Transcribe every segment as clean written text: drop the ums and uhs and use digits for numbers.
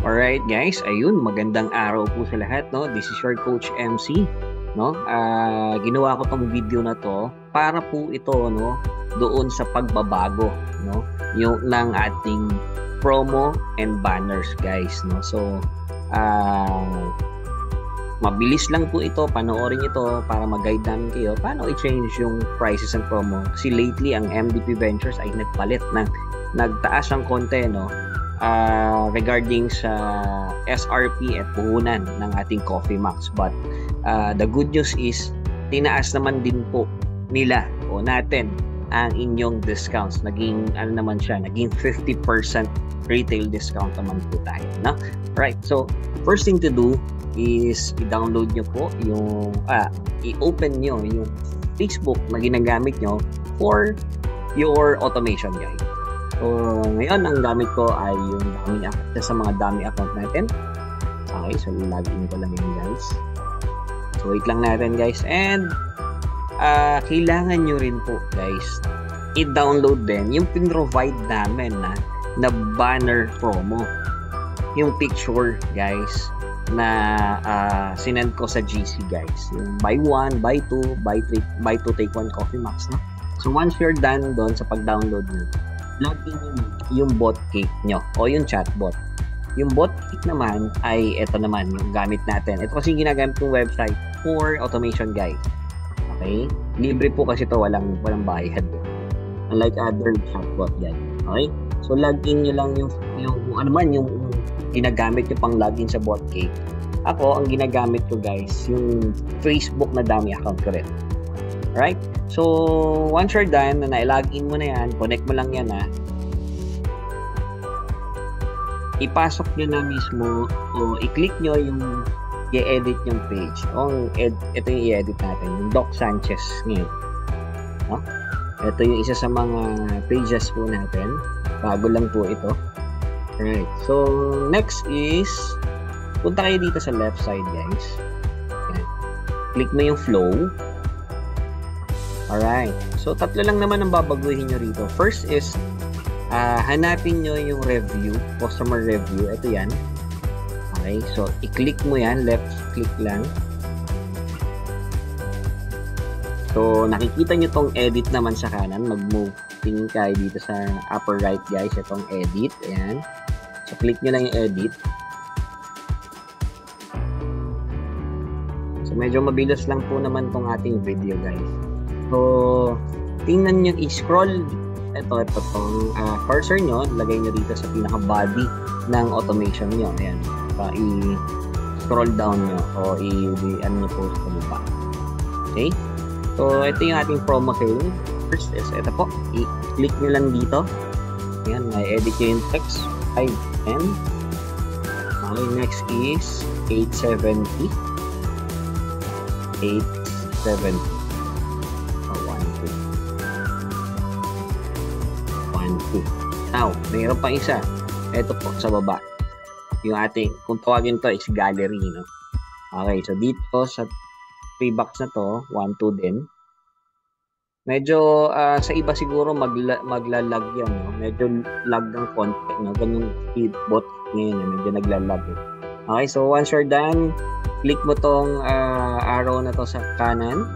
Alright guys, ayun, magandang araw po sa lahat, no? This is your Coach MC, no? Ginawa ko tong video na to para po ito, no, doon sa pagbabago, no, yung ng ating promo and banners, guys, no? So, mabilis lang po ito, panoorin ito para mag-guide namin kayo paano i-change yung prices and promo. Kasi lately, ang MDP Ventures ay nagtaas ang konti, no? Regarding sa SRP at puhunan ng ating Coffee Max, but the good news is tinaas naman din po nila o natin ang inyong discounts. Naging 50% retail discount naman po tayo, no? Right, so first thing to do is i-download nyo po yung i-open nyo yung Facebook na ginagamit nyo for your automation, guys. So, ngayon, ang gamit ko ay yung sa mga dummy account natin. Okay, so login ko lang yun, guys. So, wait lang natin, guys. And, kailangan nyo rin po, guys, i-download din yung pin-provide namin na banner promo. Yung picture, guys, na sinend ko sa GC, guys. Yung buy 1, buy 2, buy 2, take 1 Coffee Max, no? So, once you're done doon sa pag-download nyo, login yung bot cake nyo o yung chatbot. Yung bot cake naman ay ito naman yung gamit natin. Ito kasi yung ginagamit kong website for automation, guys. Okay? Libre po kasi ito, walang bayad. Unlike other chatbot, guys. Okay? So login nyo lang yung ginagamit nyo pang login sa bot cake. Ako, ang ginagamit ko, guys, yung Facebook na dummy account ko rin. Right? So, once you're done, na i-login mo na yan, connect mo lang yan, ipasok nyo na mismo o i-click nyo yung i-edit yung page. Ito yung i-edit natin, yung Doc Sanchez ngayon. No? Ito yung isa sa mga pages po natin. Bago lang po ito. Right. So, next is, punta kayo dito sa left side, guys. Yan. Click mo yung flow. Alright. So, tatlo lang naman ang babaguhin nyo rito. First is, hanapin nyo yung review, customer review. Ito yan. Okay. So, i-click mo yan. Left click lang. So, nakikita nyo tong edit naman sa kanan. Mag-move. Tingin kayo dito sa upper right, guys. Itong edit. Ayan. So, click nyo lang yung edit. So, medyo mabilis lang po naman tong ating video, guys. So, tingnan nyo, i-scroll ito tong cursor nyo, lagay nyo dito sa pinaka-body ng automation nyo. Ayan. I-scroll down nyo o i-ano nyo po sa baba. Okay? So, ito yung ating promo sale. First is, ito po. I-click nyo lang dito. Ayan, i-edit nyo yung text. 510. Okay, next is 870. 870. 1, 2. Now, mayroon pa isa. Ito po sa baba. Yung ating, kung tawagin to is gallery, no? Okay, so dito sa 3 box na to, 1, 2 din. Medyo sa iba siguro maglalag yan, no? Medyo lag ng konti, no? Ganun bot ngayon, medyo naglalag. Okay, so once you're done, click mo tong arrow na to sa kanan.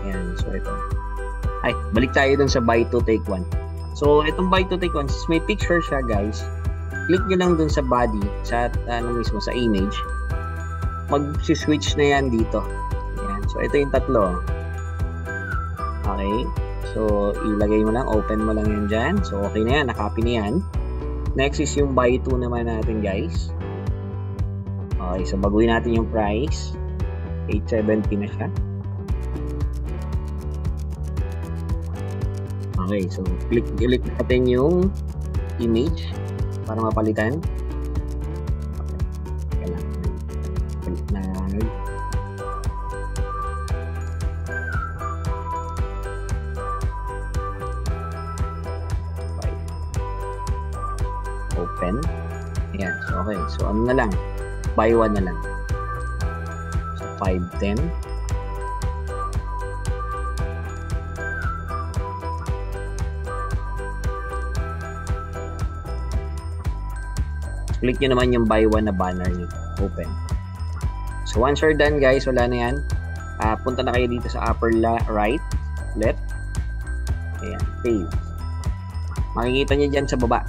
Ayan, so ito. Ay, balik tayo dun sa buy 2, take 1. So, itong buy 2, take 1, may picture siya, guys. Click nyo lang dun sa body, sa mismo, sa image. Mag-switch na yan dito. Ayan. So, ito yung tatlo. Okay. So, ilagay mo lang, open mo lang yan dyan. So, okay na yan, nakopy na yan. Next is yung buy 2 naman natin, guys. Okay, so baguhin natin yung price. 870 na siya. Okay, so click natin yung image para mapalitan. Okay lang. Click na. Open. Ayan, so okay. So ano na lang? Buy 1 na lang. So 510. click nyo naman yung buy one na banner nyo. Open. So once you're done guys, wala na yan. Punta na kayo dito sa upper right, left. Ayan, save. Makikita nyo dyan sa baba,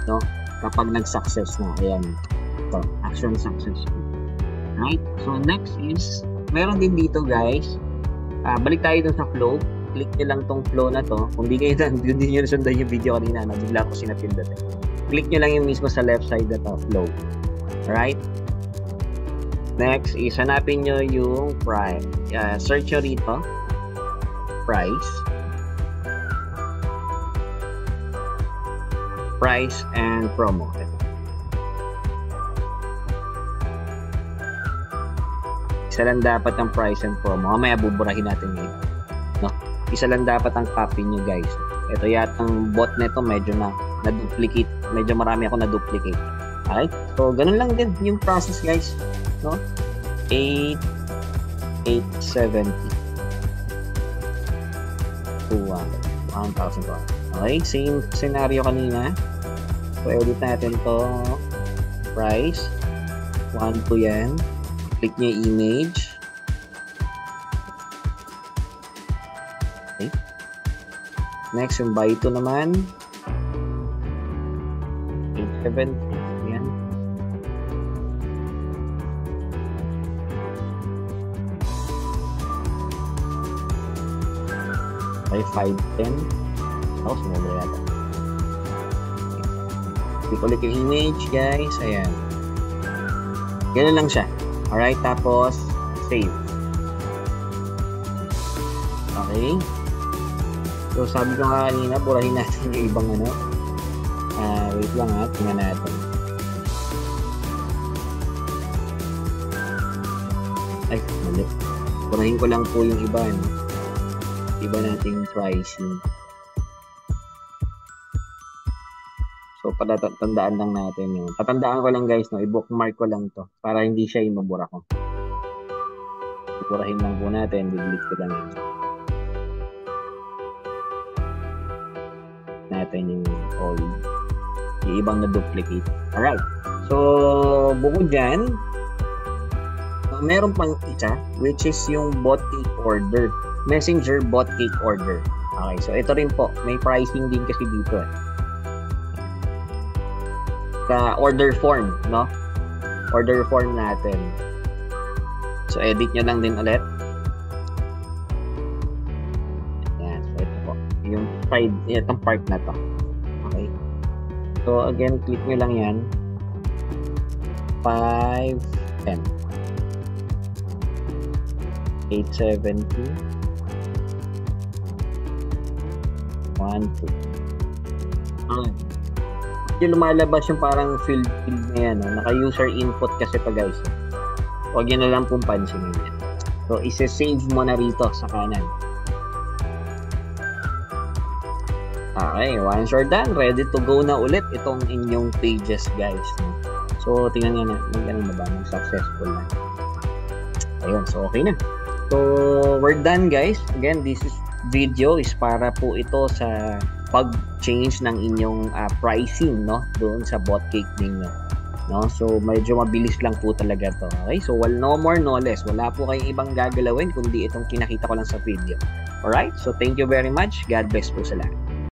no? Kapag nag-success na. Ayan. Ito, action successful. Right? So next is, meron din dito guys, balik tayo dun sa flow. Click nyo lang tong flow na to. Kung di nyo nasundan yung video kanina, bigla ko sinapindot. Click nyo lang yung mismo sa left side na to, flow. Alright? Next is, hanapin nyo yung price. Search nyo rito. Price. Price and promo. Isa lang dapat ang price and promo. Mamaya buburahin natin ngayon. No? Isa lang dapat ang copy nyo guys. Ito yatang bot nito medyo na-duplicate. Medyo marami ako na-duplicate. Okay? So, ganun lang din yung process guys. No? 870 200 1,000. Okay? Same scenario kanina. So, edit natin to. Price. 1 to yan. Click nyo yung image. Okay. Next, yung buy to naman. 870. Yan. Okay, 510. Oh, sumobra yata. Click ulit yung image, guys. Ayan. Ganun lang siya. Alright, tapos, save. Okay. So, sabi ko nga kanina, burahin natin yung ibang ano. Wait lang ha, tingnan natin. Ay, mali. Burahin ko lang po yung iba, no? Iba nating pricing. So, patatandaan lang natin yun. Tatandaan ko lang guys, no? I-bookmark ko lang to para hindi siya yung mabura ko. Iburahin lang po natin. Delete ko lang yun. Natin yung all. Yung ibang na-duplicate. Alright. So, bukod dyan, meron pang isa, which is yung bot cake order. Messenger bot cake order. Okay. So, ito rin po. May pricing din kasi dito. Order form, no? Order form natin. So, edit nyo lang din ulit. Ayan. So, ito po. Yung side, itong part na to. Okay. So, again, click nyo lang yan. 510. 870. 1, 2. Okay. Yung lumalabas yung parang field na yan, no? Naka-user input kasi pa guys. Huwag yun na lang pong pansinin yan. So, isa-save mo na rito sa kanan. Okay, once you're done, ready to go na ulit itong inyong pages guys. No? So, tingnan nga natin, ganun na ba? Successful na. Ayun, so okay na. So, we're done guys. Again, this video is para po ito sa pag-change ng inyong pricing, no, doon sa bot cake ninyo, no. So medyo mabilis lang po talaga to. Okay, so no more no less, wala po kayong ibang gagalawin kundi itong kinakita ko lang sa video. Alright, so thank you very much. God bless po sa lahat.